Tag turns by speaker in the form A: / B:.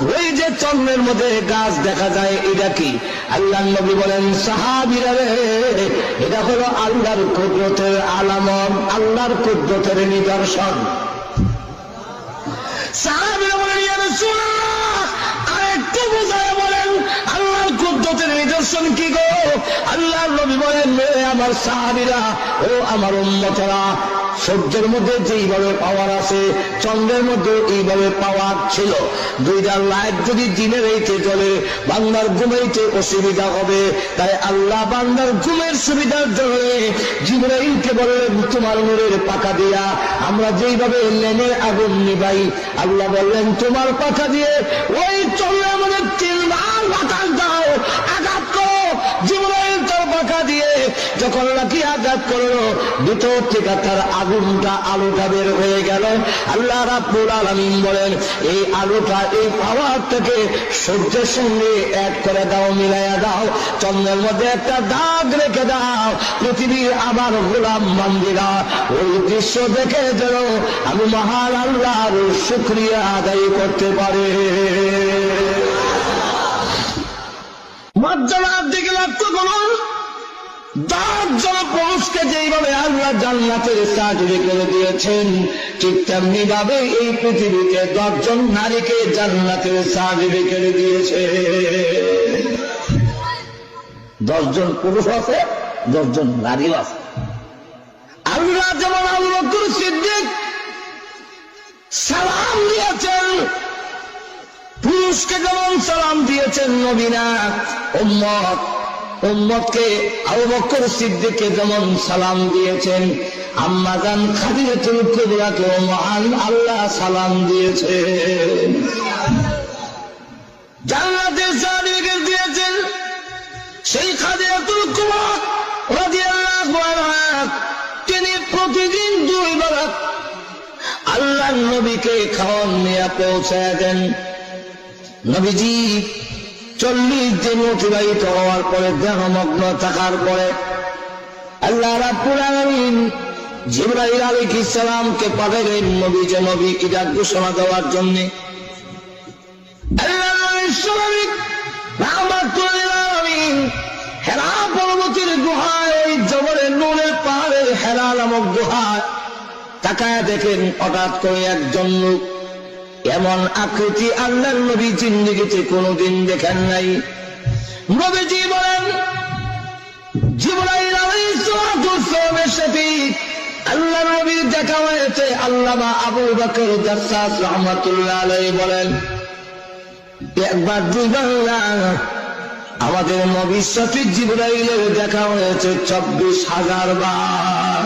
A: ওই যে চন্দ্রের মধ্যে গাছ দেখা যায় এটা কি? আল্লাহর নবী বলেন, সাহাবীরা রে, এটা হলো আল্লাহর কুদরতের আলামত, আল্লাহর কুদরতের নিদর্শন। সাহাবীরা বলেন, ইয়া রাসূলুল্লাহ, আরেকটু বুঝায় বলেন আল্লাহর কুদরতের নিদর্শন কি গো? আল্লাহর নবী বলেন, আমার সাহাবীরা ও আমার উম্মতেরা, সূর্যের মধ্যে যেইভাবে পাওয়ার আছে চন্দ্রের মধ্যে এইভাবে পাওয়ার ছিল। দুইটা লাইট যদি দিনের এইতে চলে বান্দার ঘুমাইতে অসুবিধা হবে, তাই আল্লাহ বান্দার ঘুমের সুবিধার জন্য জিবরাইলকে বললেন, তোমার নূরের পাখা দিয়া আমরা যেইভাবে লেনের আগুন নিবাই, আল্লাহ বললেন তোমার পাখা দিয়ে ওই চন্দ্রের মধ্যে 3 বার বাতাস দাও, আঘাত করো। জিবরাইল তার পাখা দিয়ে যখন নাকি আঘাত করলো, ভিতর থেকে তার আগুনটা আলোটা বের হয়ে গেল। আল্লাহ রাব্বুল আলামিন বলেন, এই আলোটা এই পাওয়ার থেকে সূর্যের সঙ্গে এক করে দাও, মিলাইয়া দাও, চন্দ্রের মধ্যে একটা দাগ রেখে দাও, পৃথিবীর আবার গোলাম বান্দীরা ওই দৃশ্য দেখে যেন আমি মহান আল্লাহর শুকরিয়া আদায় করতে পারে। মর্যাদার দিকে লক্ষ্য করুন, 10 জন পুরুষকে যেইভাবে আল্লাহ জান্নাতের সার্টিফিকেট দিয়েছেন, ঠিক তেমনি ভাবে এই পৃথিবীতে 10 জন নারীকে জান্নাতের সার্টিফিকেট দিয়েছে। 10 জন পুরুষ আছে, 10 জন নারীও আছে। আল্লাহ যেমন আবু বকর সিদ্দিক সালাম দিয়েছেন, পুরুষকে যেমন সালাম দিয়েছেন নবীনা, উম্মতকে আবু বকর সিদ্দিককে যেমন সালাম দিয়েছেন, আম্মা জান খাদিজাতুল কুবরাকে মহান আল্লাহ সালাম দিয়েছেন। জান্নাতের সার্টিফিকেট দিয়েছেন সেই খাদিজাতুল কুবরা রাদিয়াল্লাহু আনহা। তিনি প্রতিদিন 2 বার আল্লাহর নবীকে খাওয়ান নিয়ে পৌঁছায় দেন। নবীজি 40 দিন অতিবাহিত হওয়ার পরে, দেহমগ্ন থাকার পরে আল্লাহ রাব্বুল আলামিন জিবরাইল আলাইহিস সালামকে পাঠালেন নবীকে নবীকে ডাক ঘোষণা দেওয়ার জন্য। আল্লাহ রাসূল রাহমাতুল আলামিন হেরা পর্বতের গুহায়, ওই জবলে নূরের পাহাড়ের হেরা নামক গুহায় তাকায় দেখেন, হঠাৎ করে একজন লোক, এমন আকৃতি আল্লাহর নবী জিন্দেগিতে কোনদিন দেখেন নাই। নবীজি বলেন, জিবরাইল আলাইহিস সালামের সাথে আল্লাহর নবীর দেখা হয়েছে। আল্লামা আবু বকর জাসসাস রাহমাতুল্লাহ আলাইহি বলেন, একবার 2 বার আমাদের নবীর সাথে জিবরাইলের দেখা হয়েছে 24,000 বার।